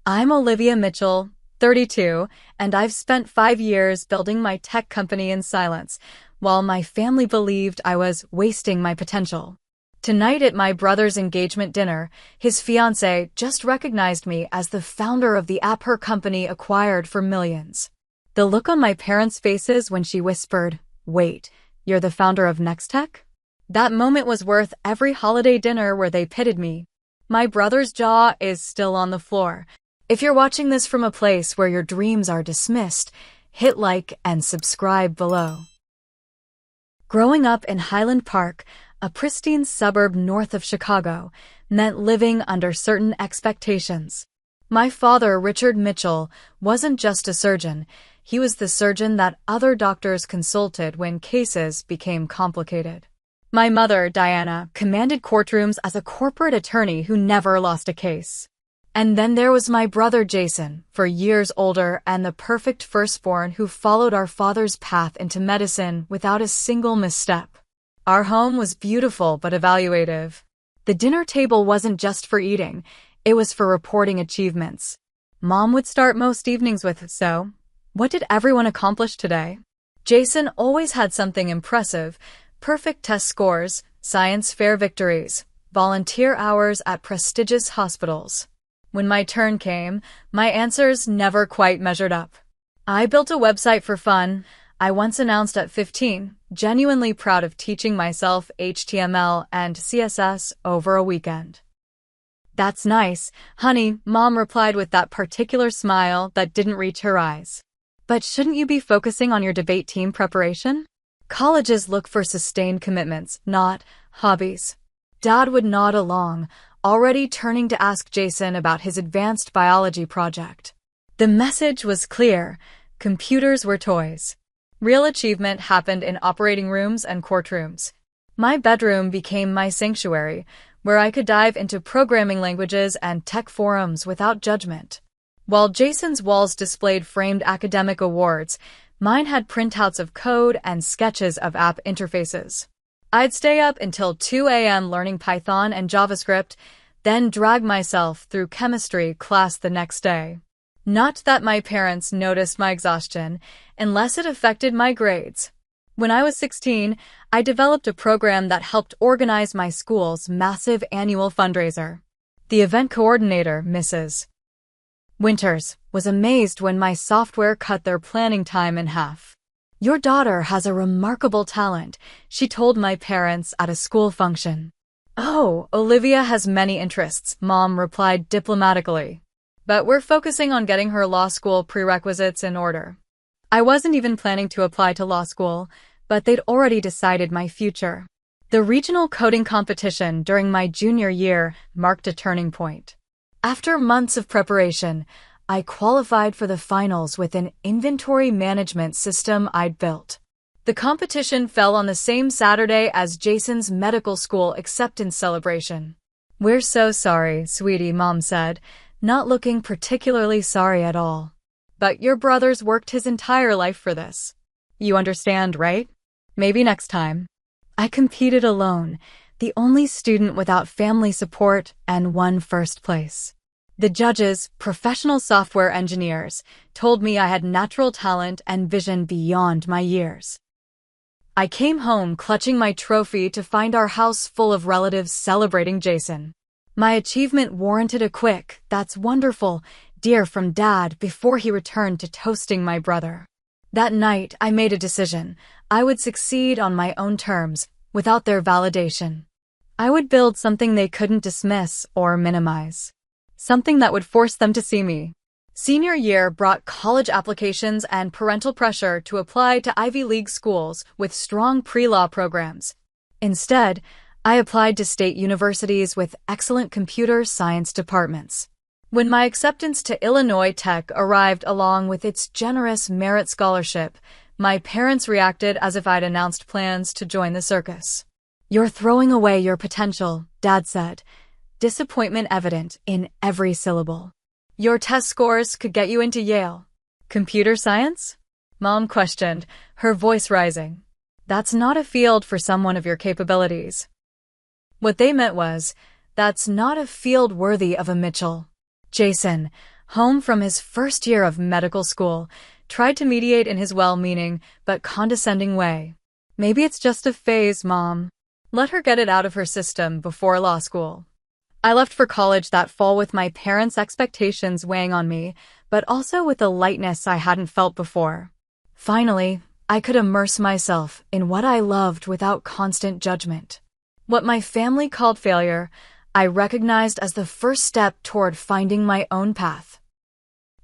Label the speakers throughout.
Speaker 1: I'm Olivia Mitchell, 32, and I've spent 5 years building my tech company in silence, while my family believed I was wasting my potential. Tonight at my brother's engagement dinner, his fiancée just recognized me as the founder of the app her company acquired for millions. The look on my parents' faces when she whispered, "Wait, you're the founder of Nextech?" That moment was worth every holiday dinner where they pitted me. My brother's jaw is still on the floor. If you're watching this from a place where your dreams are dismissed, hit like and subscribe below. Growing up in Highland Park, a pristine suburb north of Chicago, meant living under certain expectations. My father, Richard Mitchell, wasn't just a surgeon. He was the surgeon that other doctors consulted when cases became complicated. My mother, Diana, commanded courtrooms as a corporate attorney who never lost a case. And then there was my brother Jason, 4 years older and the perfect firstborn who followed our father's path into medicine without a single misstep. Our home was beautiful but evaluative. The dinner table wasn't just for eating, it was for reporting achievements. Mom would start most evenings with, "So, what did everyone accomplish today?" Jason always had something impressive: perfect test scores, science fair victories, volunteer hours at prestigious hospitals. When my turn came, my answers never quite measured up. I built a website for fun, I once announced at 15, genuinely proud of teaching myself HTML and CSS over a weekend. "That's nice, honey," Mom replied with that particular smile that didn't reach her eyes. "But shouldn't you be focusing on your debate team preparation?" Colleges look for sustained commitments, not hobbies. Dad would nod along, already turning to ask Jason about his advanced biology project. The message was clear: computers were toys. Real achievement happened in operating rooms and courtrooms. My bedroom became my sanctuary, where I could dive into programming languages and tech forums without judgment. While Jason's walls displayed framed academic awards, mine had printouts of code and sketches of app interfaces. I'd stay up until 2 a.m. learning Python and JavaScript, then drag myself through chemistry class the next day. Not that my parents noticed my exhaustion, unless it affected my grades. When I was 16, I developed a program that helped organize my school's massive annual fundraiser. The event coordinator, Mrs. Winters, was amazed when my software cut their planning time in half. "Your daughter has a remarkable talent," she told my parents at a school function. "Oh, Olivia has many interests," Mom replied diplomatically. "But we're focusing on getting her law school prerequisites in order." I wasn't even planning to apply to law school, but they'd already decided my future. The regional coding competition during my junior year marked a turning point. After months of preparation, I qualified for the finals with an inventory management system I'd built. The competition fell on the same Saturday as Jason's medical school acceptance celebration. "We're so sorry, sweetie," Mom said, not looking particularly sorry at all. "But your brother's worked his entire life for this. You understand, right? Maybe next time." I competed alone, the only student without family support, and won first place. The judges, professional software engineers, told me I had natural talent and vision beyond my years. I came home clutching my trophy to find our house full of relatives celebrating Jason. My achievement warranted a quick, "That's wonderful, dear," from Dad before he returned to toasting my brother. That night, I made a decision. I would succeed on my own terms, without their validation. I would build something they couldn't dismiss or minimize. Something that would force them to see me. Senior year brought college applications and parental pressure to apply to Ivy League schools with strong pre-law programs. Instead, I applied to state universities with excellent computer science departments. When my acceptance to Illinois Tech arrived along with its generous merit scholarship, my parents reacted as if I'd announced plans to join the circus. "You're throwing away your potential," Dad said, disappointment evident in every syllable. "Your test scores could get you into Yale." "Computer science?" Mom questioned, her voice rising. "That's not a field for someone of your capabilities." What they meant was, "That's not a field worthy of a Mitchell." Jason, home from his first year of medical school, tried to mediate in his well-meaning but condescending way. Maybe it's just a phase, Mom. Let her get it out of her system before law school. I left for college that fall with my parents' expectations weighing on me, but also with a lightness I hadn't felt before. Finally, I could immerse myself in what I loved without constant judgment. What my family called failure, I recognized as the first step toward finding my own path.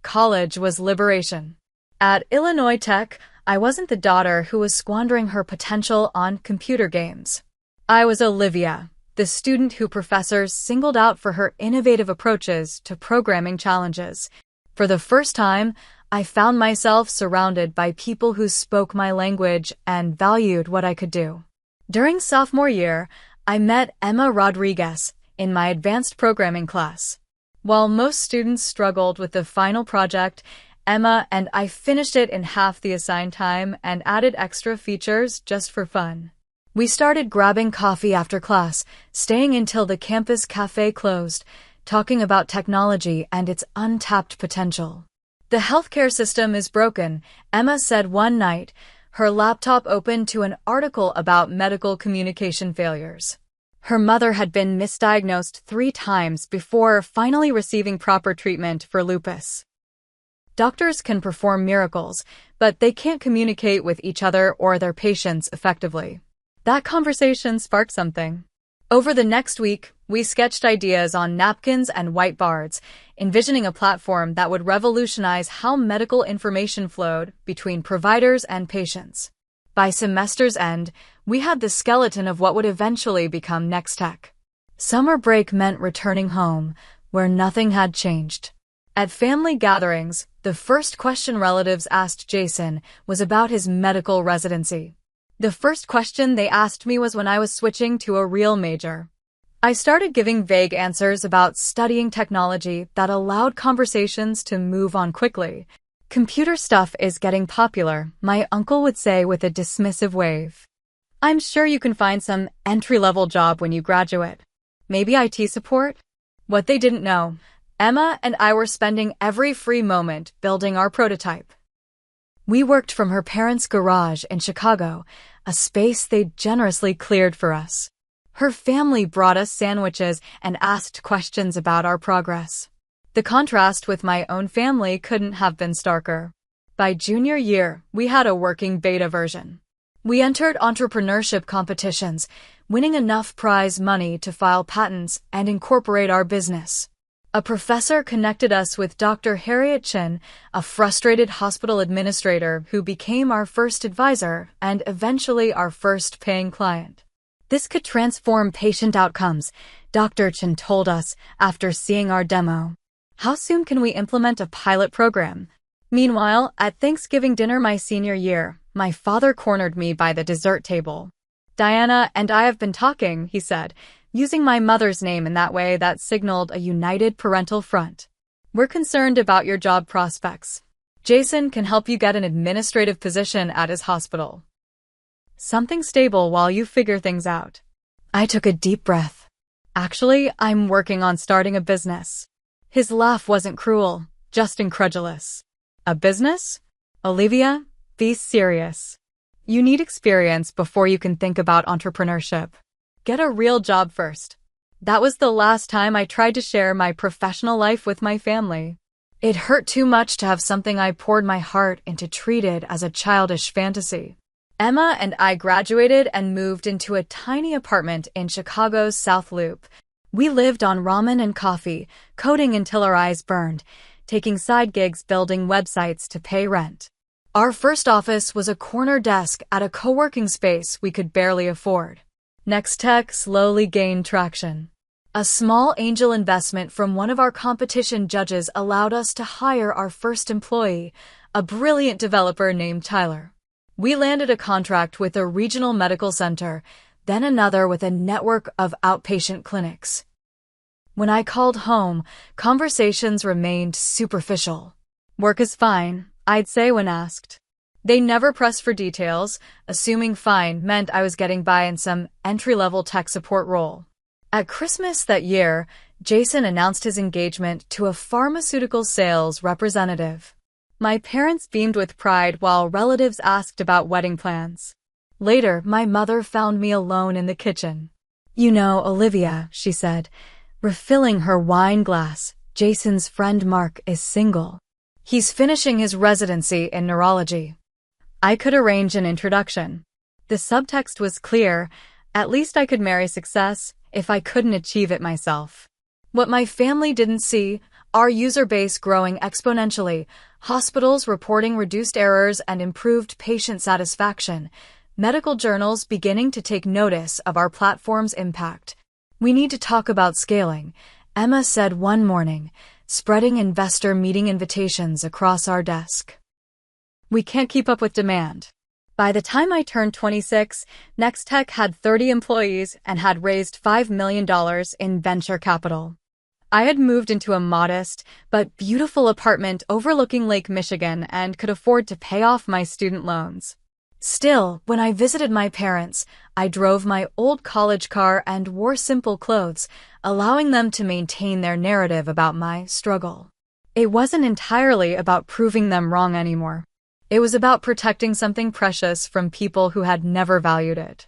Speaker 1: College was liberation. At Illinois Tech, I wasn't the daughter who was squandering her potential on computer games. I was Olivia, the student who professors singled out for her innovative approaches to programming challenges. For the first time, I found myself surrounded by people who spoke my language and valued what I could do. During sophomore year, I met Emma Rodriguez in my advanced programming class. While most students struggled with the final project, Emma and I finished it in half the assigned time and added extra features just for fun. We started grabbing coffee after class, staying until the campus cafe closed, talking about technology and its untapped potential. The healthcare system is broken, Emma said one night, her laptop open to an article about medical communication failures. Her mother had been misdiagnosed 3 times before finally receiving proper treatment for lupus. Doctors can perform miracles, but they can't communicate with each other or their patients effectively. That conversation sparked something. Over the next week, we sketched ideas on napkins and whiteboards, envisioning a platform that would revolutionize how medical information flowed between providers and patients. By semester's end, we had the skeleton of what would eventually become Nextech. Summer break meant returning home, where nothing had changed. At family gatherings, the first question relatives asked Jason was about his medical residency. The first question they asked me was when I was switching to a real major. I started giving vague answers about studying technology that allowed conversations to move on quickly. Computer stuff is getting popular, my uncle would say with a dismissive wave. I'm sure you can find some entry-level job when you graduate. Maybe IT support? What they didn't know, Emma and I were spending every free moment building our prototype. We worked from her parents' garage in Chicago, a space they'd generously cleared for us. Her family brought us sandwiches and asked questions about our progress. The contrast with my own family couldn't have been starker. By junior year, we had a working beta version. We entered entrepreneurship competitions, winning enough prize money to file patents and incorporate our business. A professor connected us with Dr. Harriet Chin, a frustrated hospital administrator who became our first advisor and eventually our first paying client. This could transform patient outcomes, Dr. Chin told us after seeing our demo. How soon can we implement a pilot program? Meanwhile, at Thanksgiving dinner my senior year, my father cornered me by the dessert table. Diana and I have been talking, he said, using my mother's name in that way that signaled a united parental front. We're concerned about your job prospects. Jason can help you get an administrative position at his hospital. Something stable while you figure things out. I took a deep breath. Actually, I'm working on starting a business. His laugh wasn't cruel, just incredulous. A business? Olivia, be serious. You need experience before you can think about entrepreneurship. Get a real job first. That was the last time I tried to share my professional life with my family. It hurt too much to have something I poured my heart into treated as a childish fantasy. Emma and I graduated and moved into a tiny apartment in Chicago's South Loop. We lived on ramen and coffee, coding until our eyes burned, taking side gigs building websites to pay rent. Our first office was a corner desk at a co-working space we could barely afford. Nextech slowly gained traction. A small angel investment from one of our competition judges allowed us to hire our first employee, a brilliant developer named Tyler. We landed a contract with a regional medical center, then another with a network of outpatient clinics. When I called home, conversations remained superficial. Work is fine, I'd say when asked. They never pressed for details, assuming fine meant I was getting by in some entry-level tech support role. At Christmas that year, Jason announced his engagement to a pharmaceutical sales representative. My parents beamed with pride while relatives asked about wedding plans. Later, my mother found me alone in the kitchen. "You know, Olivia," she said, refilling her wine glass, "Jason's friend Mark is single. He's finishing his residency in neurology." I could arrange an introduction. The subtext was clear. At least I could marry success if I couldn't achieve it myself. What my family didn't see, our user base growing exponentially, hospitals reporting reduced errors and improved patient satisfaction, medical journals beginning to take notice of our platform's impact. "We need to talk about scaling," Emma said one morning, spreading investor meeting invitations across our desk. "We can't keep up with demand." By the time I turned 26, Nextech had 30 employees and had raised $5 million in venture capital. I had moved into a modest but beautiful apartment overlooking Lake Michigan and could afford to pay off my student loans. Still, when I visited my parents, I drove my old college car and wore simple clothes, allowing them to maintain their narrative about my struggle. It wasn't entirely about proving them wrong anymore. It was about protecting something precious from people who had never valued it.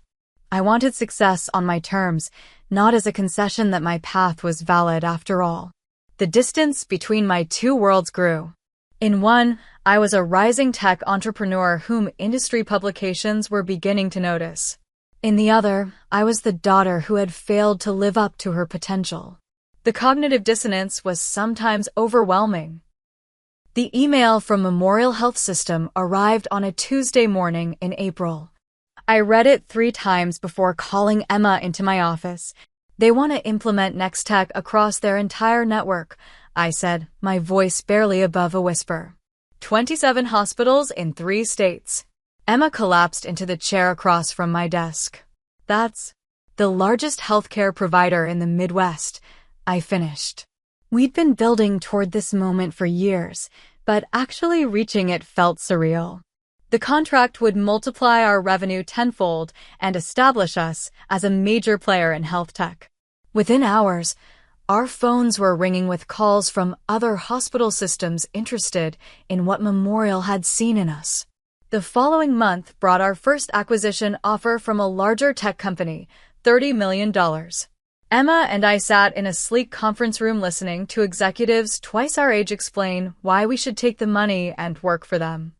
Speaker 1: I wanted success on my terms, not as a concession that my path was valid after all. The distance between my two worlds grew. In one, I was a rising tech entrepreneur whom industry publications were beginning to notice. In the other, I was the daughter who had failed to live up to her potential. The cognitive dissonance was sometimes overwhelming. The email from Memorial Health System arrived on a Tuesday morning in April. I read it 3 times before calling Emma into my office. "They want to implement Nextech across their entire network," I said, my voice barely above a whisper. 27 hospitals in 3 states. Emma collapsed into the chair across from my desk. "That's the largest healthcare provider in the Midwest," I finished. We'd been building toward this moment for years, but actually reaching it felt surreal. The contract would multiply our revenue tenfold and establish us as a major player in health tech. Within hours, our phones were ringing with calls from other hospital systems interested in what Memorial had seen in us. The following month brought our first acquisition offer from a larger tech company, $30 million. Emma and I sat in a sleek conference room listening to executives twice our age explain why we should take the money and work for them.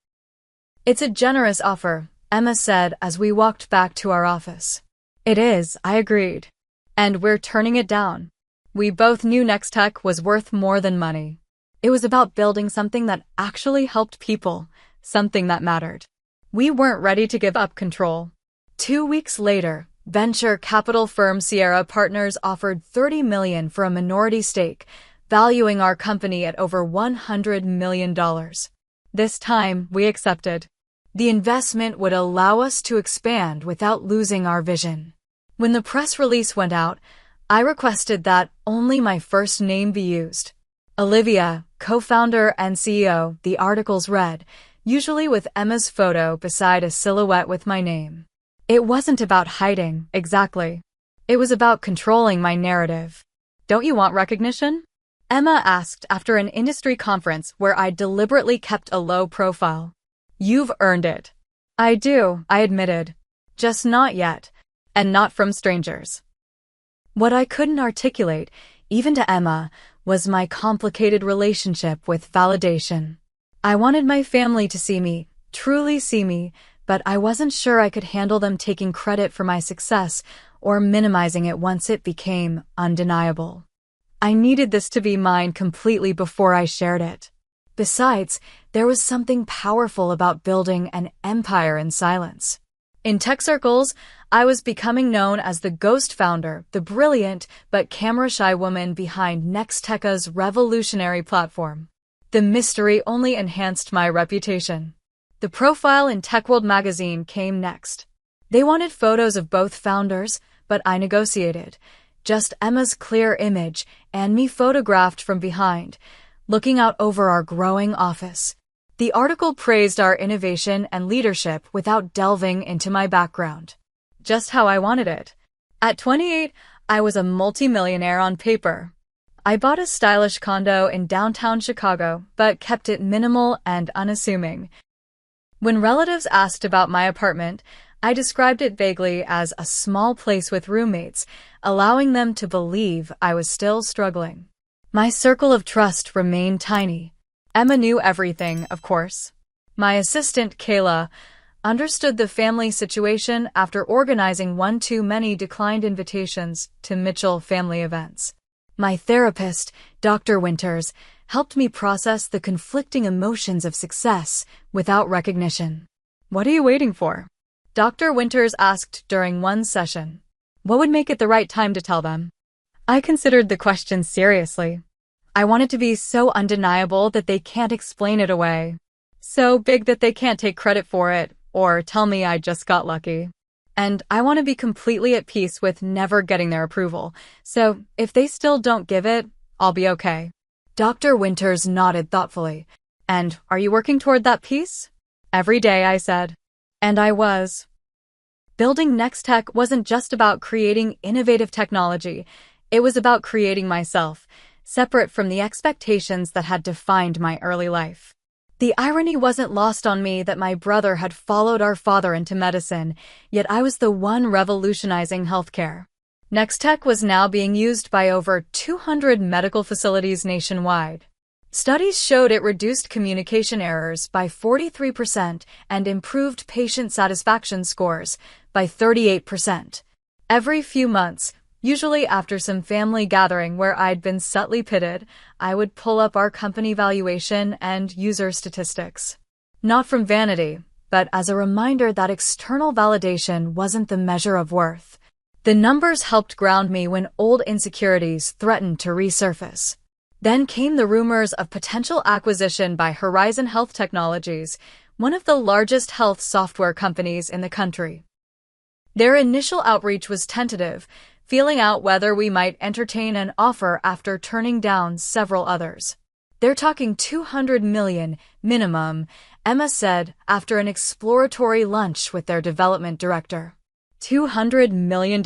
Speaker 1: "It's a generous offer," Emma said as we walked back to our office. "It is," I agreed. "And we're turning it down." We both knew Nextech was worth more than money. It was about building something that actually helped people, something that mattered. We weren't ready to give up control. 2 weeks later, venture capital firm Sierra Partners offered $30 million for a minority stake, valuing our company at over $100 million. This time, we accepted. The investment would allow us to expand without losing our vision. When the press release went out, I requested that only my first name be used. Olivia, co-founder and CEO, the articles read, usually with Emma's photo beside a silhouette with my name. It wasn't about hiding, exactly. It was about controlling my narrative. "Don't you want recognition?" Emma asked after an industry conference where I deliberately kept a low profile. "You've earned it." "I do," I admitted. "Just not yet. And not from strangers." What I couldn't articulate, even to Emma, was my complicated relationship with validation. I wanted my family to see me, truly see me, but I wasn't sure I could handle them taking credit for my success or minimizing it once it became undeniable. I needed this to be mine completely before I shared it. Besides, there was something powerful about building an empire in silence. In tech circles, I was becoming known as the ghost founder, the brilliant but camera-shy woman behind Nextech's revolutionary platform. The mystery only enhanced my reputation. The profile in TechWorld magazine came next. They wanted photos of both founders, but I negotiated. Just Emma's clear image and me photographed from behind, looking out over our growing office. The article praised our innovation and leadership without delving into my background. Just how I wanted it. At 28, I was a multimillionaire on paper. I bought a stylish condo in downtown Chicago, but kept it minimal and unassuming. When relatives asked about my apartment, I described it vaguely as a small place with roommates, allowing them to believe I was still struggling. My circle of trust remained tiny. Emma knew everything, of course. My assistant, Kayla, understood the family situation after organizing one too many declined invitations to Mitchell family events. My therapist, Dr. Winters, helped me process the conflicting emotions of success without recognition. "What are you waiting for?" Dr. Winters asked during one session. What would make it the right time to tell them? I considered the question seriously. I want it to be so undeniable that they can't explain it away. So big that they can't take credit for it or tell me I just got lucky. And I want to be completely at peace with never getting their approval. So if they still don't give it, I'll be okay. Dr. Winters nodded thoughtfully. And are you working toward that peace? Every day, I said. And I was. Building Nextech wasn't just about creating innovative technology. It was about creating myself, separate from the expectations that had defined my early life. The irony wasn't lost on me that my brother had followed our father into medicine, yet I was the one revolutionizing healthcare. Nextech was now being used by over 200 medical facilities nationwide. Studies showed it reduced communication errors by 43% and improved patient satisfaction scores by 38%. Every few months, usually after some family gathering where I'd been subtly pitted, I would pull up our company valuation and user statistics. Not from vanity, but as a reminder that external validation wasn't the measure of worth. The numbers helped ground me when old insecurities threatened to resurface. Then came the rumors of potential acquisition by Horizon Health Technologies, one of the largest health software companies in the country. Their initial outreach was tentative, feeling out whether we might entertain an offer after turning down several others. They're talking $200 million minimum, Emma said after an exploratory lunch with their development director. $200 million.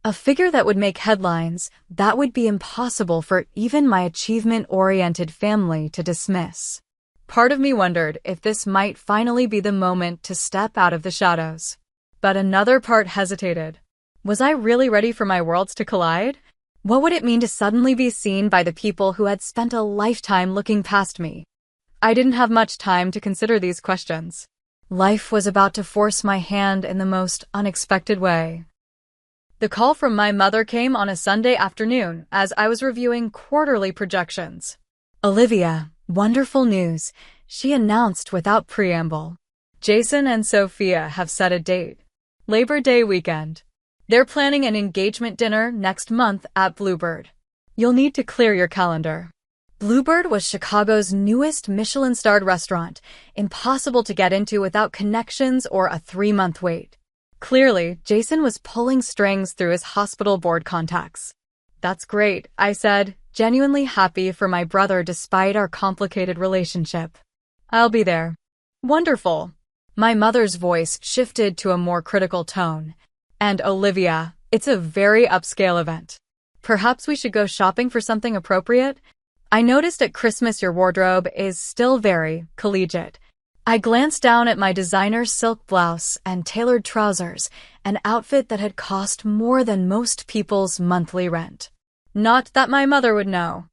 Speaker 1: A figure that would make headlines that would be impossible for even my achievement-oriented family to dismiss. Part of me wondered if this might finally be the moment to step out of the shadows. But another part hesitated. Was I really ready for my worlds to collide? What would it mean to suddenly be seen by the people who had spent a lifetime looking past me? I didn't have much time to consider these questions. Life was about to force my hand in the most unexpected way. The call from my mother came on a Sunday afternoon as I was reviewing quarterly projections. "Olivia, wonderful news," she announced without preamble. "Jason and Sophia have set a date. Labor Day weekend. They're planning an engagement dinner next month at Bluebird. You'll need to clear your calendar." Bluebird was Chicago's newest Michelin-starred restaurant, impossible to get into without connections or a 3-month wait. Clearly, Jason was pulling strings through his hospital board contacts. "That's great," I said, genuinely happy for my brother despite our complicated relationship. "I'll be there." "Wonderful." My mother's voice shifted to a more critical tone. "And Olivia, it's a very upscale event. Perhaps we should go shopping for something appropriate? I noticed at Christmas your wardrobe is still very collegiate." I glanced down at my designer silk blouse and tailored trousers, an outfit that had cost more than most people's monthly rent. Not that my mother would know.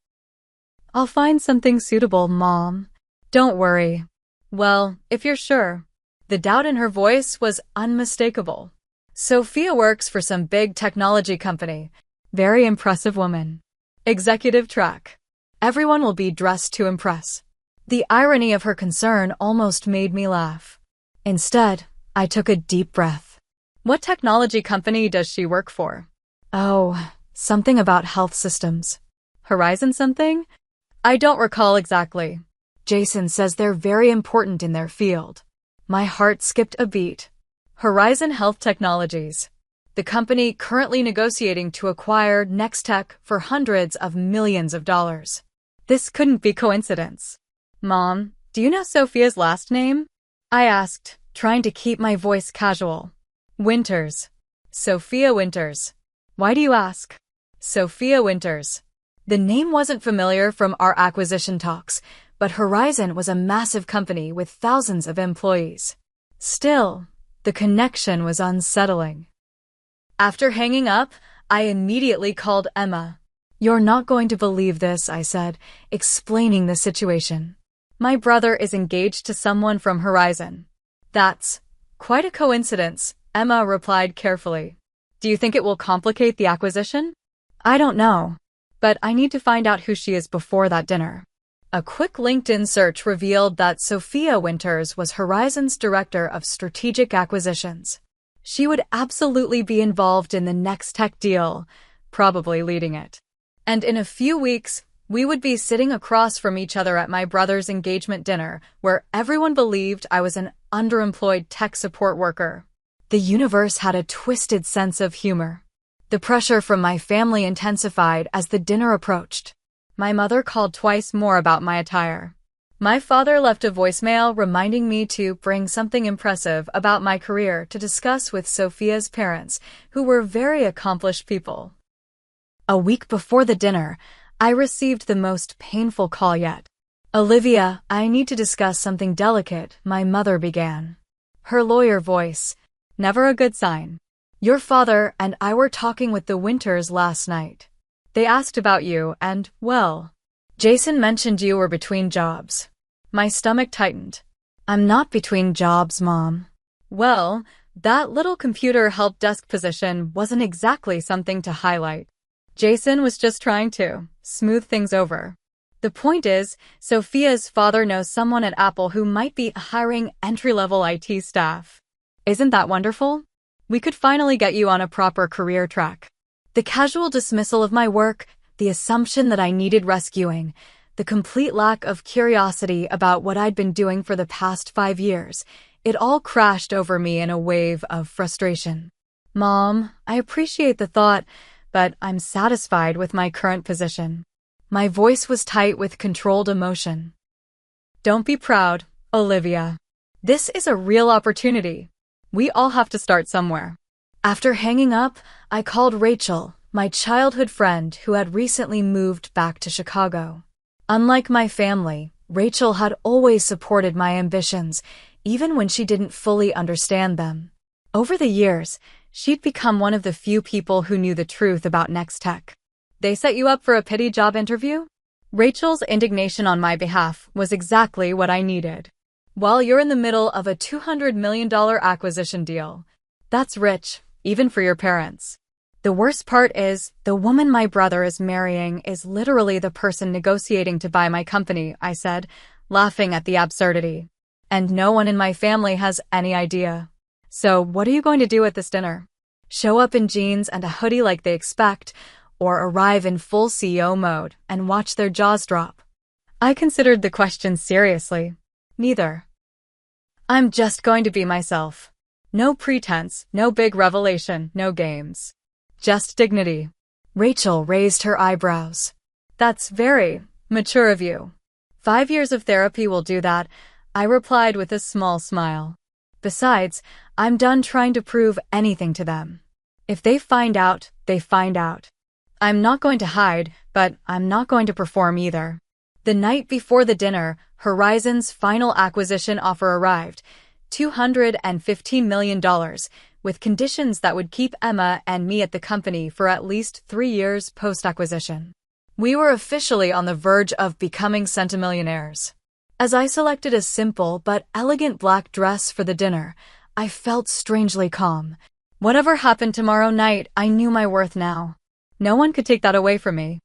Speaker 1: "I'll find something suitable, Mom. Don't worry." "Well, if you're sure." The doubt in her voice was unmistakable. "Sophia works for some big technology company. Very impressive woman. Executive track. Everyone will be dressed to impress." The irony of her concern almost made me laugh. Instead, I took a deep breath. "What technology company does she work for?" "Oh, something about health systems." "Horizon something?" "I don't recall exactly." "Jason says they're very important in their field." My heart skipped a beat. Horizon Health Technologies. The company currently negotiating to acquire Nextech for hundreds of millions of dollars. This couldn't be coincidence. "Mom, do you know Sophia's last name?" I asked, trying to keep my voice casual. "Winters. Sophia Winters." "Why do you ask?" "Sophia Winters." The name wasn't familiar from our acquisition talks, but Horizon was a massive company with thousands of employees. Still, the connection was unsettling. After hanging up, I immediately called Emma. "You're not going to believe this," I said, explaining the situation. "My brother is engaged to someone from Horizon." "That's quite a coincidence," Emma replied carefully. "Do you think it will complicate the acquisition?" "I don't know, but I need to find out who she is before that dinner." A quick LinkedIn search revealed that Sophia Winters was Horizon's Director of Strategic Acquisitions. She would absolutely be involved in the next tech deal, probably leading it. And in a few weeks, we would be sitting across from each other at my brother's engagement dinner, where everyone believed I was an underemployed tech support worker. The universe had a twisted sense of humor. The pressure from my family intensified as the dinner approached. My mother called twice more about my attire. My father left a voicemail reminding me to bring something impressive about my career to discuss with Sophia's parents, who were very accomplished people. A week before the dinner, I received the most painful call yet. "Olivia, I need to discuss something delicate," my mother began. Her lawyer voice, never a good sign. "Your father and I were talking with the Winters last night. They asked about you and, well, Jason mentioned you were between jobs." My stomach tightened. "I'm not between jobs, Mom." Well, that little computer help desk position wasn't exactly something to highlight. Jason was just trying to smooth things over. The point is, Sophia's father knows someone at Apple who might be hiring entry-level IT staff. Isn't that wonderful? We could finally get you on a proper career track. The casual dismissal of my work, the assumption that I needed rescuing, the complete lack of curiosity about what I'd been doing for the past 5 years, it all crashed over me in a wave of frustration. "Mom, I appreciate the thought, but I'm satisfied with my current position." My voice was tight with controlled emotion. "Don't be proud, Olivia. This is a real opportunity. We all have to start somewhere." After hanging up, I called Rachel, my childhood friend who had recently moved back to Chicago. Unlike my family, Rachel had always supported my ambitions, even when she didn't fully understand them. Over the years, she'd become one of the few people who knew the truth about Next Tech. "They set you up for a pity job interview?" Rachel's indignation on my behalf was exactly what I needed. "While you're in the middle of a $200 million acquisition deal. That's rich, even for your parents. The worst part is, the woman my brother is marrying is literally the person negotiating to buy my company," I said, laughing at the absurdity. "And no one in my family has any idea. So what are you going to do at this dinner? Show up in jeans and a hoodie like they expect, or arrive in full CEO mode and watch their jaws drop?" I considered the question seriously. Neither. I'm just going to be myself. No pretense, no big revelation, no games. Just dignity. Rachel raised her eyebrows. "That's very mature of you." 5 years of therapy will do that, I replied with a small smile. Besides, I'm done trying to prove anything to them. If they find out, they find out. I'm not going to hide, but I'm not going to perform either. The night before the dinner, Horizon's final acquisition offer arrived, $215 million, with conditions that would keep Emma and me at the company for at least 3 years post-acquisition. We were officially on the verge of becoming centimillionaires. As I selected a simple but elegant black dress for the dinner, I felt strangely calm. Whatever happened tomorrow night, I knew my worth now. No one could take that away from me.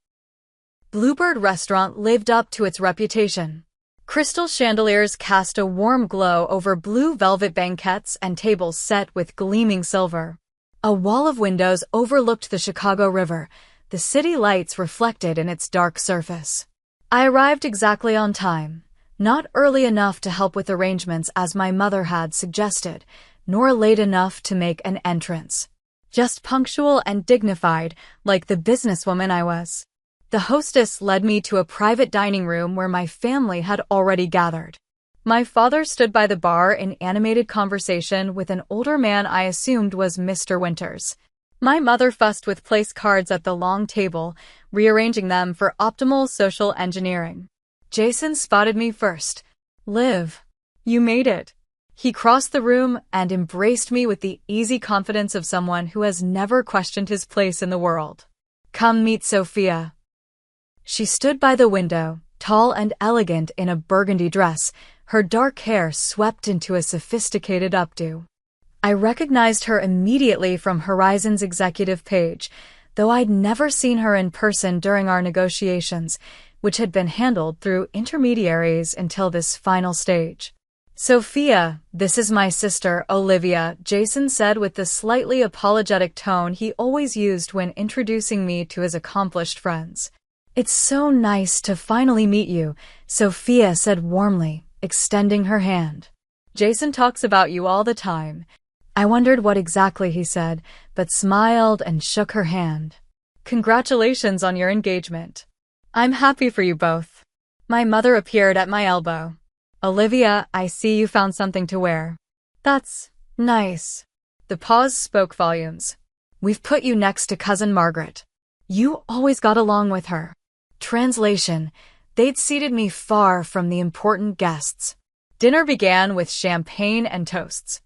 Speaker 1: Bluebird Restaurant lived up to its reputation. Crystal chandeliers cast a warm glow over blue velvet banquettes and tables set with gleaming silver. A wall of windows overlooked the Chicago River, the city lights reflected in its dark surface. I arrived exactly on time, not early enough to help with arrangements as my mother had suggested, nor late enough to make an entrance. Just punctual and dignified, like the businesswoman I was. The hostess led me to a private dining room where my family had already gathered. My father stood by the bar in animated conversation with an older man I assumed was Mr. Winters. My mother fussed with place cards at the long table, rearranging them for optimal social engineering. Jason spotted me first. Liv, you made it. He crossed the room and embraced me with the easy confidence of someone who has never questioned his place in the world. Come meet Sophia. She stood by the window, tall and elegant in a burgundy dress, her dark hair swept into a sophisticated updo. I recognized her immediately from Horizon's executive page, though I'd never seen her in person during our negotiations, which had been handled through intermediaries until this final stage. Sophia, this is my sister, Olivia, Jason said with the slightly apologetic tone he always used when introducing me to his accomplished friends. It's so nice to finally meet you, Sophia said warmly, extending her hand. Jason talks about you all the time. I wondered what exactly he said, but smiled and shook her hand. Congratulations on your engagement. I'm happy for you both. My mother appeared at my elbow. Olivia, I see you found something to wear. That's nice. The pause spoke volumes. We've put you next to Cousin Margaret. You always got along with her. Translation: they'd seated me far from the important guests. Dinner began with champagne and toasts.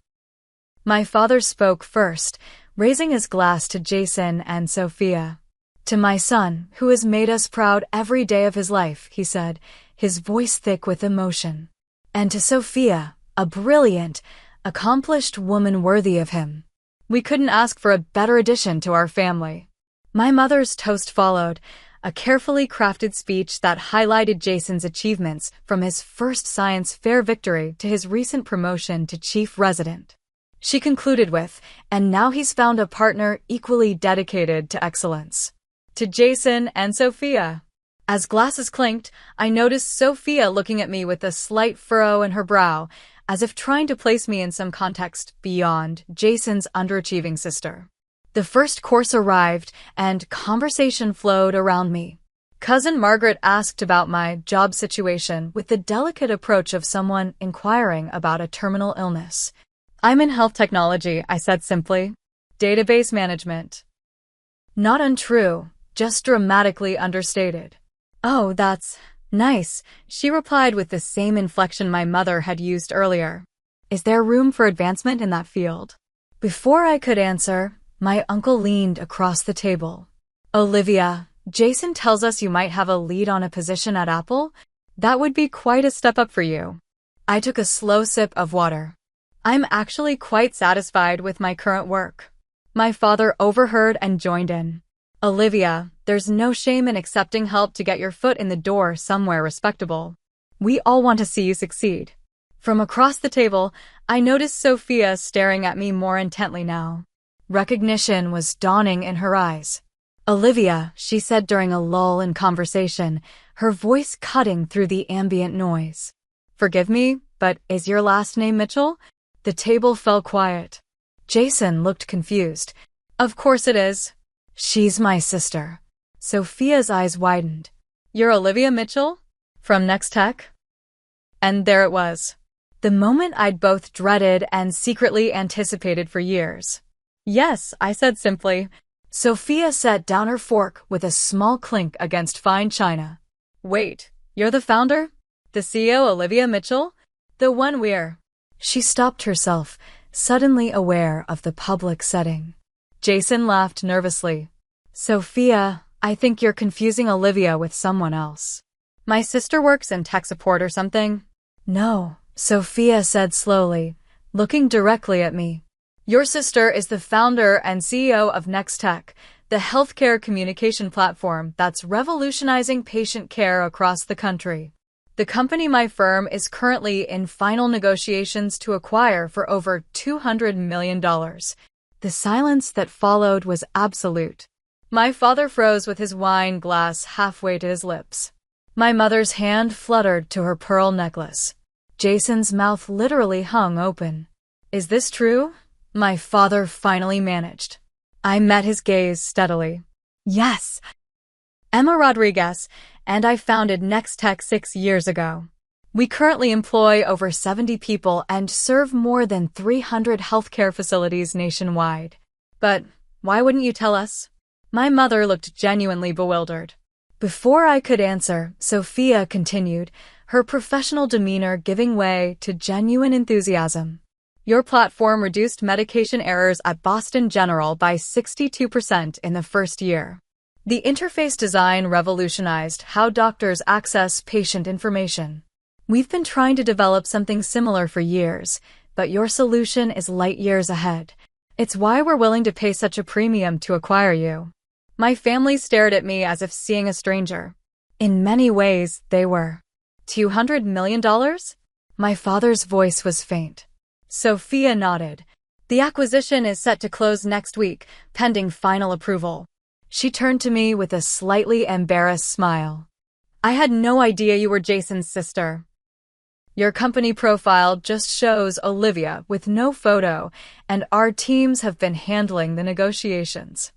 Speaker 1: My father spoke first, raising his glass to Jason and Sophia. To my son, who has made us proud every day of his life, he said, his voice thick with emotion. And to Sophia, a brilliant, accomplished woman worthy of him. We couldn't ask for a better addition to our family. My mother's toast followed, a carefully crafted speech that highlighted Jason's achievements from his first science fair victory to his recent promotion to chief resident. She concluded with, and now he's found a partner equally dedicated to excellence. To Jason and Sophia. As glasses clinked, I noticed Sophia looking at me with a slight furrow in her brow, as if trying to place me in some context beyond Jason's underachieving sister. The first course arrived, and conversation flowed around me. Cousin Margaret asked about my job situation with the delicate approach of someone inquiring about a terminal illness. I'm in health technology, I said simply. Database management. Not untrue, just dramatically understated. Oh, that's nice, she replied with the same inflection my mother had used earlier. Is there room for advancement in that field? Before I could answer, my uncle leaned across the table. Olivia, Jason tells us you might have a lead on a position at Apple? That would be quite a step up for you. I took a slow sip of water. I'm actually quite satisfied with my current work. My father overheard and joined in. Olivia, there's no shame in accepting help to get your foot in the door somewhere respectable. We all want to see you succeed. From across the table, I noticed Sophia staring at me more intently now. Recognition was dawning in her eyes. Olivia, she said during a lull in conversation, her voice cutting through the ambient noise. Forgive me, but is your last name Mitchell? The table fell quiet. Jason looked confused. Of course it is. She's my sister. Sophia's eyes widened. You're Olivia Mitchell? From Next Tech? And there it was. The moment I'd both dreaded and secretly anticipated for years. Yes, I said simply. Sophia set down her fork with a small clink against fine china. Wait, you're the founder? The CEO Olivia Mitchell? The one we're... She stopped herself, suddenly aware of the public setting. Jason laughed nervously. Sophia, I think you're confusing Olivia with someone else. My sister works in tech support or something? No, Sophia said slowly, looking directly at me. Your sister is the founder and CEO of Next Tech, the healthcare communication platform that's revolutionizing patient care across the country. The company my firm is currently in final negotiations to acquire for over $200 million. The silence that followed was absolute. My father froze with his wine glass halfway to his lips. My mother's hand fluttered to her pearl necklace. Jason's mouth literally hung open. Is this true? My father finally managed. I met his gaze steadily. Yes. Emma Rodriguez and I founded Next Tech 6 years ago. We currently employ over 70 people and serve more than 300 healthcare facilities nationwide. But Why wouldn't you tell us? My mother looked genuinely bewildered. Before I could answer, Sophia continued, her professional demeanor giving way to genuine enthusiasm. Your platform reduced medication errors at Boston General by 62% in the first year. The interface design revolutionized how doctors access patient information. We've been trying to develop something similar for years, but your solution is light years ahead. It's why we're willing to pay such a premium to acquire you. My family stared at me as if seeing a stranger. In many ways, they were. $200 million? My father's voice was faint. Sophia nodded. The acquisition is set to close next week, pending final approval. She turned to me with a slightly embarrassed smile. I had no idea you were Jason's sister. Your company profile just shows Olivia with no photo, and our teams have been handling the negotiations.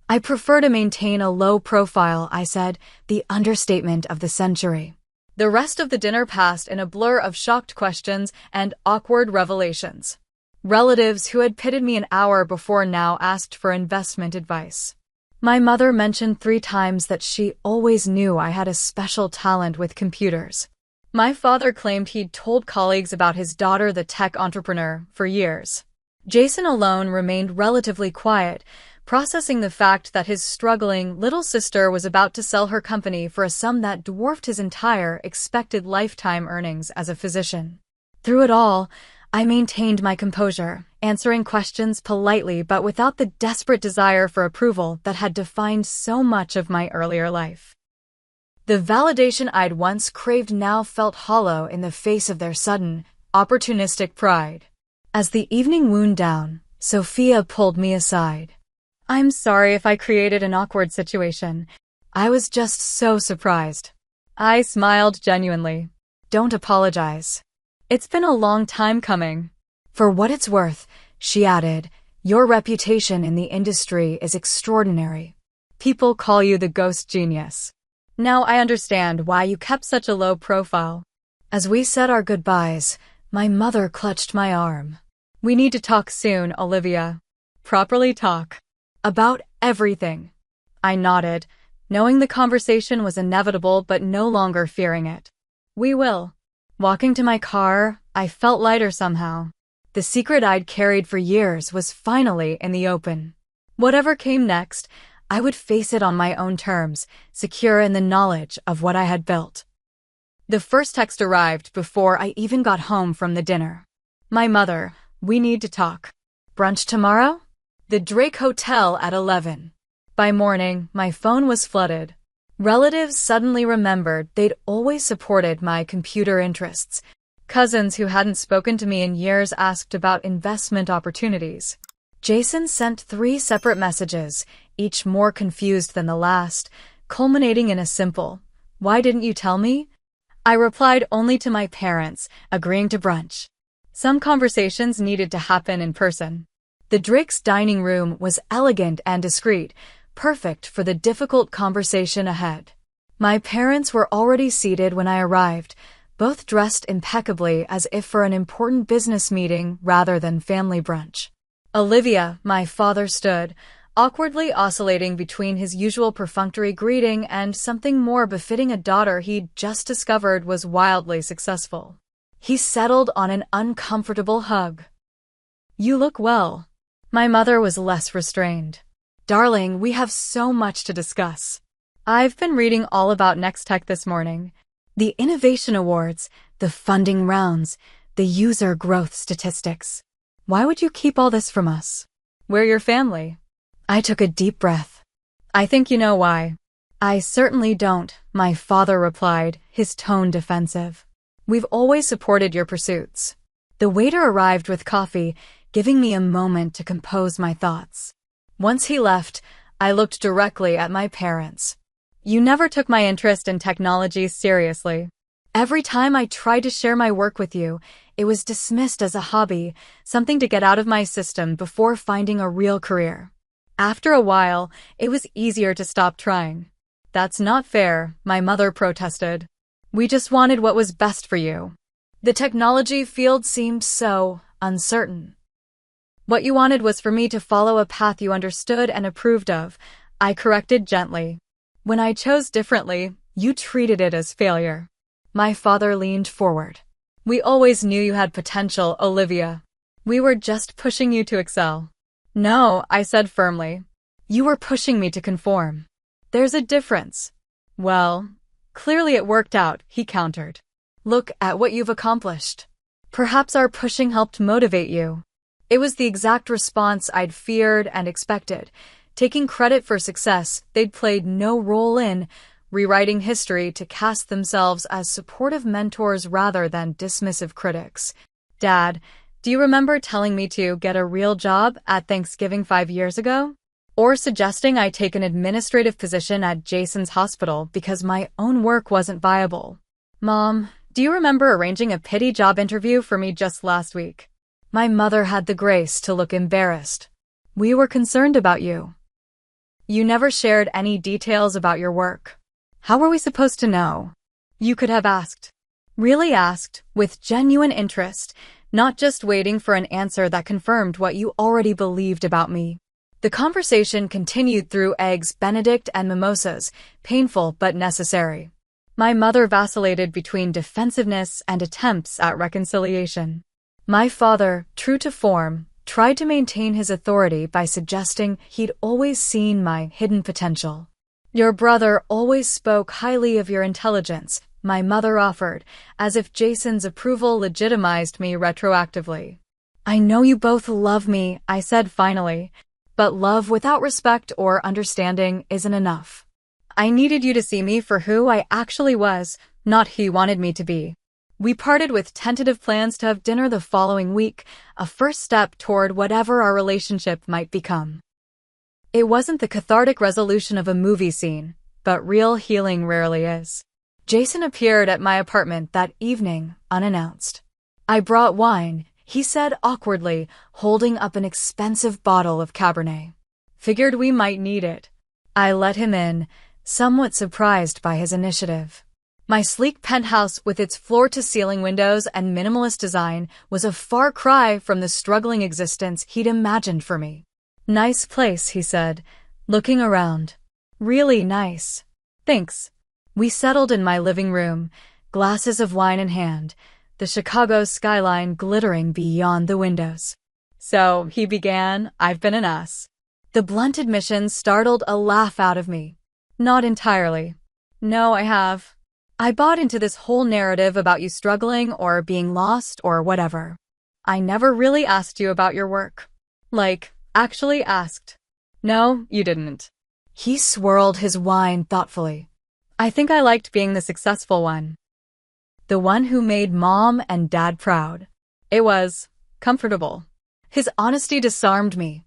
Speaker 1: I prefer to maintain a low profile, I said, the understatement of the century. The rest of the dinner passed in a blur of shocked questions and awkward revelations. Relatives who had pitted me an hour before now asked for investment advice. My mother mentioned 3 times that she always knew I had a special talent with computers. My father claimed he'd told colleagues about his daughter, the tech entrepreneur, for years. Jason alone remained relatively quiet, processing the fact that his struggling little sister was about to sell her company for a sum that dwarfed his entire expected lifetime earnings as a physician. Through it all, I maintained my composure, answering questions politely but without the desperate desire for approval that had defined so much of my earlier life. The validation I'd once craved now felt hollow in the face of their sudden, opportunistic pride. As the evening wound down, Sophia pulled me aside. I'm sorry if I created an awkward situation. I was just so surprised. I smiled genuinely. Don't apologize. It's been a long time coming. For what it's worth, she added, your reputation in the industry is extraordinary. People call you the ghost genius. Now I understand why you kept such a low profile. As we said our goodbyes, my mother clutched my arm. We need to talk soon, Olivia. Properly talk. About everything. I nodded, knowing the conversation was inevitable but no longer fearing it. We will. Walking to my car, I felt lighter somehow. The secret I'd carried for years was finally in the open. Whatever came next, I would face it on my own terms, secure in the knowledge of what I had built. The first text arrived before I even got home from the dinner. My mother, we need to talk. Brunch tomorrow? The Drake Hotel at 11. By morning, my phone was flooded. Relatives suddenly remembered they'd always supported my computer interests. Cousins who hadn't spoken to me in years asked about investment opportunities. Jason sent 3 separate messages, each more confused than the last, culminating in a simple, "Why didn't you tell me?" I replied only to my parents, agreeing to brunch. Some conversations needed to happen in person. The Drake's dining room was elegant and discreet, perfect for the difficult conversation ahead. My parents were already seated when I arrived, both dressed impeccably as if for an important business meeting rather than family brunch. Olivia, my father stood, awkwardly oscillating between his usual perfunctory greeting and something more befitting a daughter he'd just discovered was wildly successful. He settled on an uncomfortable hug. You look well. My mother was less restrained. Darling, we have so much to discuss. I've been reading all about Next Tech this morning. The innovation awards, the funding rounds, the user growth statistics. Why would you keep all this from us? We're your family. I took a deep breath. I think you know why. I certainly don't, my father replied, his tone defensive. We've always supported your pursuits. The waiter arrived with coffee, giving me a moment to compose my thoughts. Once he left, I looked directly at my parents. You never took my interest in technology seriously. Every time I tried to share my work with you, it was dismissed as a hobby, something to get out of my system before finding a real career. After a while, it was easier to stop trying. That's not fair, my mother protested. We just wanted what was best for you. The technology field seemed so uncertain. What you wanted was for me to follow a path you understood and approved of, I corrected gently. When I chose differently, you treated it as failure. My father leaned forward. We always knew you had potential, Olivia. We were just pushing you to excel. No, I said firmly. You were pushing me to conform. There's a difference. Well, clearly it worked out, he countered. Look at what you've accomplished. Perhaps our pushing helped motivate you. It was the exact response I'd feared and expected. Taking credit for success they'd played no role in, rewriting history to cast themselves as supportive mentors rather than dismissive critics. Dad, do you remember telling me to get a real job at Thanksgiving 5 years ago? Or suggesting I take an administrative position at Jason's hospital because my own work wasn't viable? Mom, do you remember arranging a pity job interview for me just last week? My mother had the grace to look embarrassed. We were concerned about you. You never shared any details about your work. How were we supposed to know? You could have asked. Really asked, with genuine interest, not just waiting for an answer that confirmed what you already believed about me. The conversation continued through eggs Benedict and mimosas, painful but necessary. My mother vacillated between defensiveness and attempts at reconciliation. My father, true to form, tried to maintain his authority by suggesting he'd always seen my hidden potential. Your brother always spoke highly of your intelligence, my mother offered, as if Jason's approval legitimized me retroactively. I know you both love me, I said finally, but love without respect or understanding isn't enough. I needed you to see me for who I actually was, not who you wanted me to be. We parted with tentative plans to have dinner the following week, a first step toward whatever our relationship might become. It wasn't the cathartic resolution of a movie scene, but real healing rarely is. Jason appeared at my apartment that evening, unannounced. I brought wine, he said awkwardly, holding up an expensive bottle of Cabernet. Figured we might need it. I let him in, somewhat surprised by his initiative. My sleek penthouse with its floor-to-ceiling windows and minimalist design was a far cry from the struggling existence he'd imagined for me. Nice place, he said, looking around. Really nice. Thanks. We settled in my living room, glasses of wine in hand, the Chicago skyline glittering beyond the windows. So, he began, I've been an ass. The blunt admission startled a laugh out of me. Not entirely. No, I have. I bought into this whole narrative about you struggling or being lost or whatever. I never really asked you about your work. Like, actually asked. No, you didn't. He swirled his wine thoughtfully. I think I liked being the successful one. The one who made Mom and Dad proud. It was comfortable. His honesty disarmed me.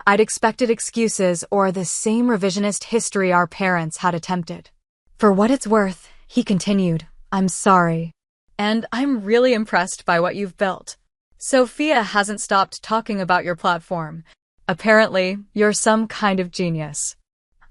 Speaker 1: I'd expected excuses or the same revisionist history our parents had attempted. For what it's worth, he continued, I'm sorry. And I'm really impressed by what you've built. Sophia hasn't stopped talking about your platform. Apparently, you're some kind of genius.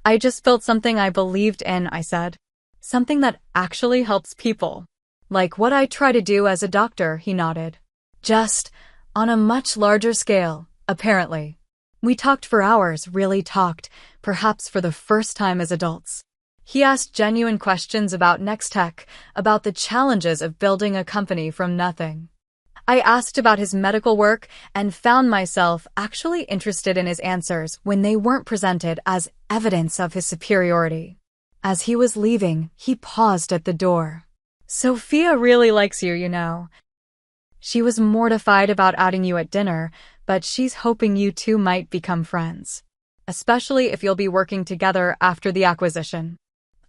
Speaker 1: I just built something I believed in, I said. Something that actually helps people. Like what I try to do as a doctor, he nodded. Just on a much larger scale, apparently. We talked for hours, really talked, perhaps for the first time as adults. He asked genuine questions about Nextech, about the challenges of building a company from nothing. I asked about his medical work and found myself actually interested in his answers when they weren't presented as evidence of his superiority. As he was leaving, he paused at the door. Sophia really likes you, you know. She was mortified about outing you at dinner, but she's hoping you two might become friends. Especially if you'll be working together after the acquisition.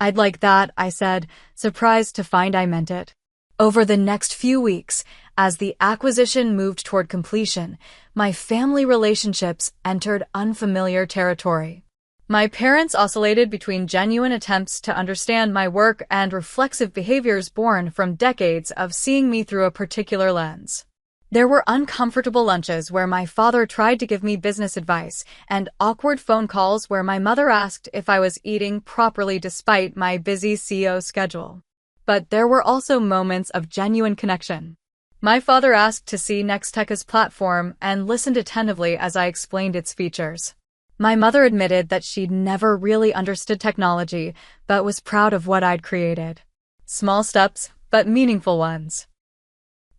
Speaker 1: I'd like that, I said, surprised to find I meant it. Over the next few weeks, as the acquisition moved toward completion, my family relationships entered unfamiliar territory. My parents oscillated between genuine attempts to understand my work and reflexive behaviors born from decades of seeing me through a particular lens. There were uncomfortable lunches where my father tried to give me business advice and awkward phone calls where my mother asked if I was eating properly despite my busy CEO schedule. But there were also moments of genuine connection. My father asked to see Nextech's platform and listened attentively as I explained its features. My mother admitted that she'd never really understood technology, but was proud of what I'd created. Small steps, but meaningful ones.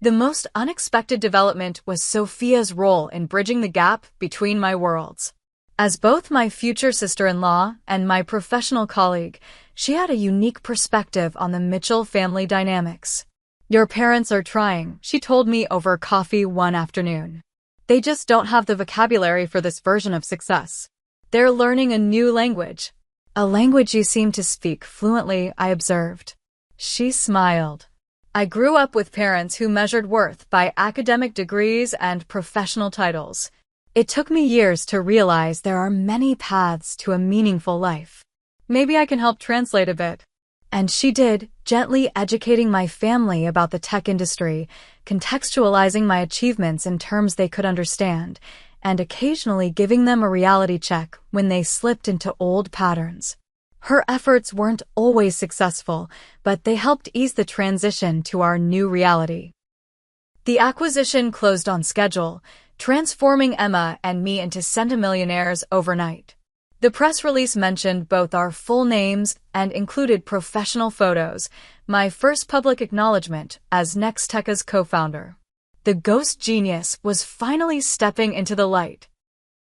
Speaker 1: The most unexpected development was Sophia's role in bridging the gap between my worlds. As both my future sister-in-law and my professional colleague, she had a unique perspective on the Mitchell family dynamics. "Your parents are trying," she told me over coffee one afternoon. "They just don't have the vocabulary for this version of success. They're learning a new language." "A language you seem to speak fluently," I observed. She smiled. "I grew up with parents who measured worth by academic degrees and professional titles. It took me years to realize there are many paths to a meaningful life. Maybe I can help translate a bit." And she did, gently educating my family about the tech industry, contextualizing my achievements in terms they could understand, and occasionally giving them a reality check when they slipped into old patterns. Her efforts weren't always successful, but they helped ease the transition to our new reality. The acquisition closed on schedule, transforming Emma and me into centimillionaires overnight. The press release mentioned both our full names and included professional photos, my first public acknowledgement as Nextech's co-founder. The ghost genius was finally stepping into the light.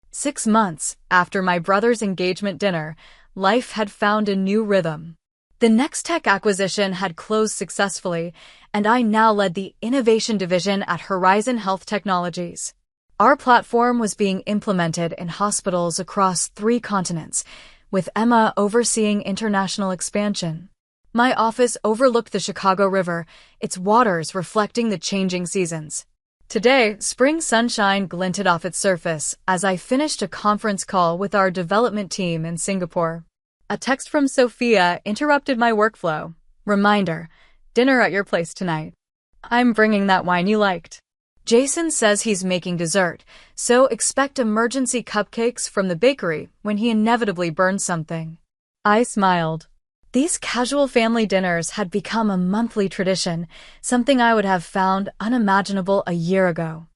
Speaker 1: 6 months after my brother's engagement dinner, life had found a new rhythm. The Nextech acquisition had closed successfully, and I now led the innovation division at Horizon Health Technologies. Our platform was being implemented in hospitals across 3 continents, with Emma overseeing international expansion. My office overlooked the Chicago River, its waters reflecting the changing seasons. Today, spring sunshine glinted off its surface as I finished a conference call with our development team in Singapore. A text from Sophia interrupted my workflow. "Reminder, dinner at your place tonight. I'm bringing that wine you liked. Jason says he's making dessert, so expect emergency cupcakes from the bakery when he inevitably burns something." I smiled. These casual family dinners had become a monthly tradition, something I would have found unimaginable a year ago.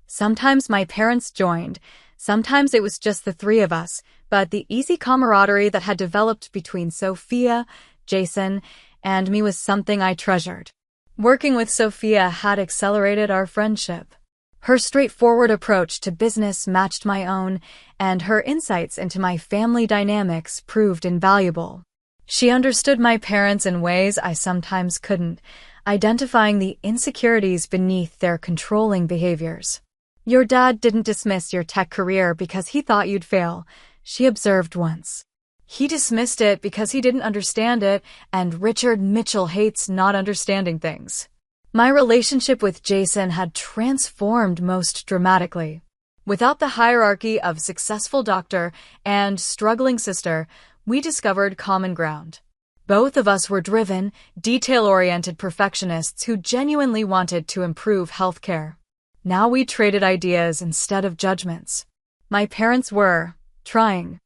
Speaker 1: Sometimes my parents joined, sometimes it was just the 3 of us, but the easy camaraderie that had developed between Sophia, Jason, and me was something I treasured. Working with Sophia had accelerated our friendship. Her straightforward approach to business matched my own, and her insights into my family dynamics proved invaluable. She understood my parents in ways I sometimes couldn't, identifying the insecurities beneath their controlling behaviors. "Your dad didn't dismiss your tech career because he thought you'd fail," she observed once. "He dismissed it because he didn't understand it, and Richard Mitchell hates not understanding things." My relationship with Jason had transformed most dramatically. Without the hierarchy of successful doctor and struggling sister, we discovered common ground. Both of us were driven, detail-oriented perfectionists who genuinely wanted to improve healthcare. Now we traded ideas instead of judgments. My parents were trying.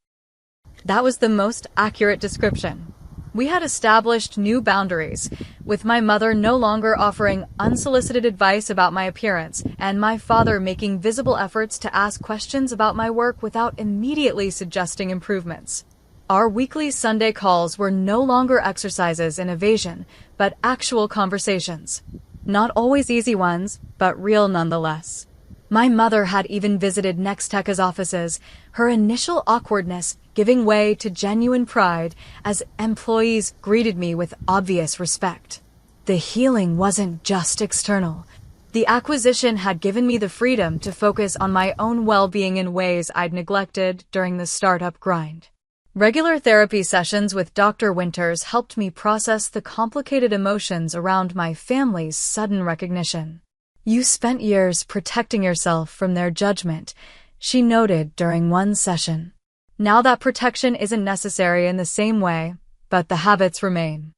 Speaker 1: That was the most accurate description. We had established new boundaries, with my mother no longer offering unsolicited advice about my appearance, and my father making visible efforts to ask questions about my work without immediately suggesting improvements. Our weekly Sunday calls were no longer exercises in evasion, but actual conversations. Not always easy ones, but real nonetheless. My mother had even visited Nextech's offices, her initial awkwardness giving way to genuine pride as employees greeted me with obvious respect. The healing wasn't just external. The acquisition had given me the freedom to focus on my own well-being in ways I'd neglected during the startup grind. Regular therapy sessions with Dr. Winters helped me process the complicated emotions around my family's sudden recognition. "You spent years protecting yourself from their judgment," she noted during one session. "Now that protection isn't necessary in the same way, but the habits remain.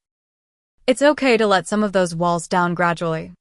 Speaker 1: It's okay to let some of those walls down gradually."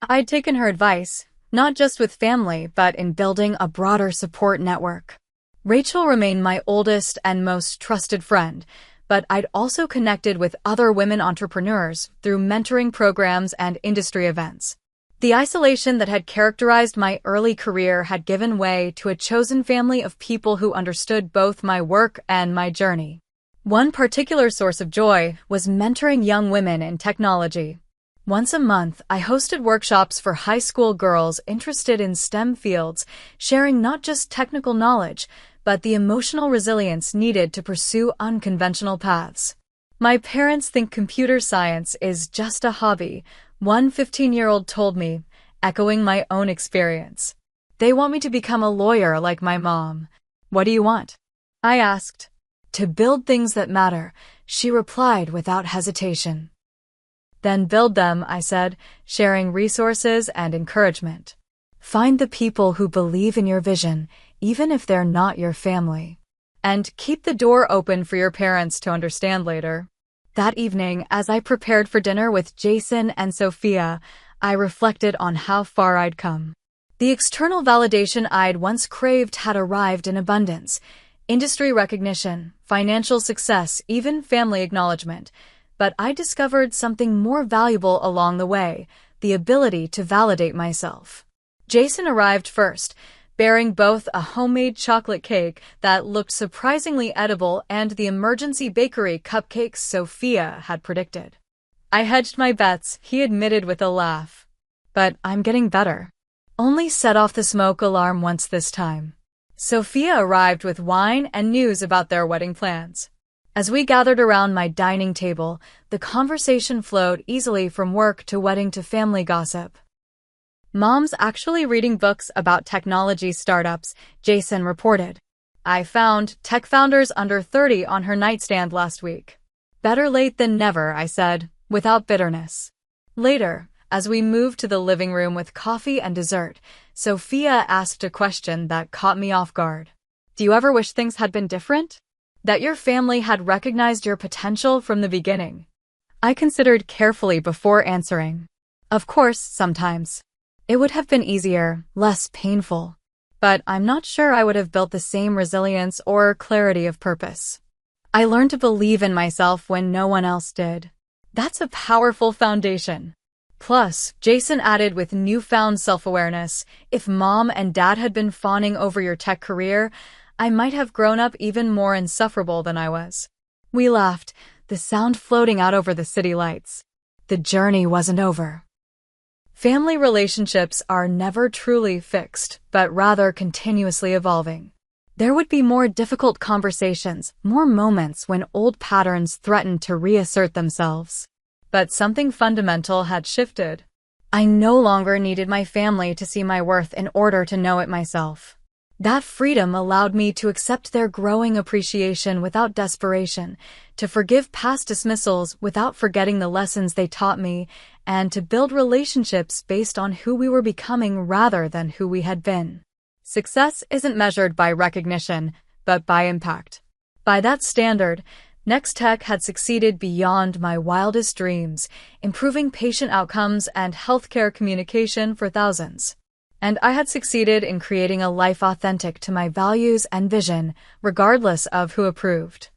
Speaker 1: I'd taken her advice, not just with family, but in building a broader support network. Rachel remained my oldest and most trusted friend, but I'd also connected with other women entrepreneurs through mentoring programs and industry events. The isolation that had characterized my early career had given way to a chosen family of people who understood both my work and my journey. One particular source of joy was mentoring young women in technology. Once a month, I hosted workshops for high school girls interested in STEM fields, sharing not just technical knowledge, but the emotional resilience needed to pursue unconventional paths. My parents think computer science is just a hobby, one 15-year-old told me, echoing my own experience. They want me to become a lawyer like my mom. What do you want? I asked. To build things that matter, she replied without hesitation. Then build them, I said, sharing resources and encouragement. Find the people who believe in your vision, even if they're not your family. And keep the door open for your parents to understand later. That evening, as I prepared for dinner with Jason and Sophia, I reflected on how far I'd come. The external validation I'd once craved had arrived in abundance. Industry recognition, financial success, even family acknowledgement. But I discovered something more valuable along the way, the ability to validate myself. Jason arrived first, bearing both a homemade chocolate cake that looked surprisingly edible and the emergency bakery cupcakes Sophia had predicted. I hedged my bets, he admitted with a laugh. But I'm getting better. Only set off the smoke alarm once this time. Sophia arrived with wine and news about their wedding plans. As we gathered around my dining table, the conversation flowed easily from work to wedding to family gossip. Mom's actually reading books about technology startups, Jason reported. I found tech founders under 30 on her nightstand last week. Better late than never, I said, without bitterness. Later, as we moved to the living room with coffee and dessert, Sophia asked a question that caught me off guard. Do you ever wish things had been different? That your family had recognized your potential from the beginning? I considered carefully before answering. Of course, sometimes. It would have been easier, less painful. But I'm not sure I would have built the same resilience or clarity of purpose. I learned to believe in myself when no one else did. That's a powerful foundation. Plus, Jason added with newfound self-awareness, if mom and dad had been fawning over your tech career, I might have grown up even more insufferable than I was. We laughed, the sound floating out over the city lights. The journey wasn't over. Family relationships are never truly fixed, but rather continuously evolving. There would be more difficult conversations, more moments when old patterns threatened to reassert themselves. But something fundamental had shifted. I no longer needed my family to see my worth in order to know it myself. That freedom allowed me to accept their growing appreciation without desperation, to forgive past dismissals without forgetting the lessons they taught me, and to build relationships based on who we were becoming rather than who we had been. Success isn't measured by recognition, but by impact. By that standard, Nextech had succeeded beyond my wildest dreams, improving patient outcomes and healthcare communication for thousands. And I had succeeded in creating a life authentic to my values and vision, regardless of who approved.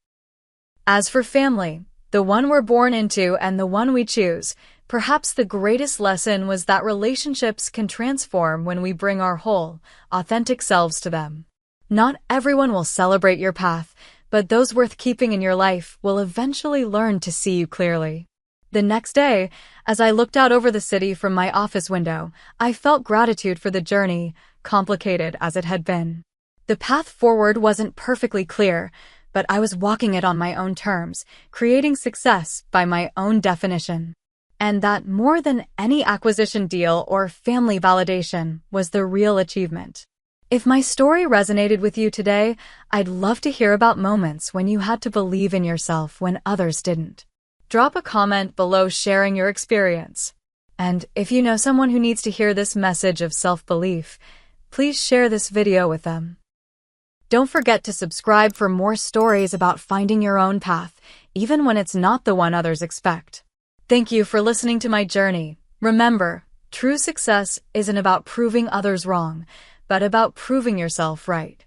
Speaker 1: As for family, the one we're born into and the one we choose, perhaps the greatest lesson was that relationships can transform when we bring our whole, authentic selves to them. Not everyone will celebrate your path, but those worth keeping in your life will eventually learn to see you clearly. The next day, as I looked out over the city from my office window, I felt gratitude for the journey, complicated as it had been. The path forward wasn't perfectly clear, but I was walking it on my own terms, creating success by my own definition. And that more than any acquisition deal or family validation was the real achievement. If my story resonated with you today, I'd love to hear about moments when you had to believe in yourself when others didn't. Drop a comment below sharing your experience. And if you know someone who needs to hear this message of self-belief, please share this video with them. Don't forget to subscribe for more stories about finding your own path, even when it's not the one others expect. Thank you for listening to my journey. Remember, true success isn't about proving others wrong, but about proving yourself right.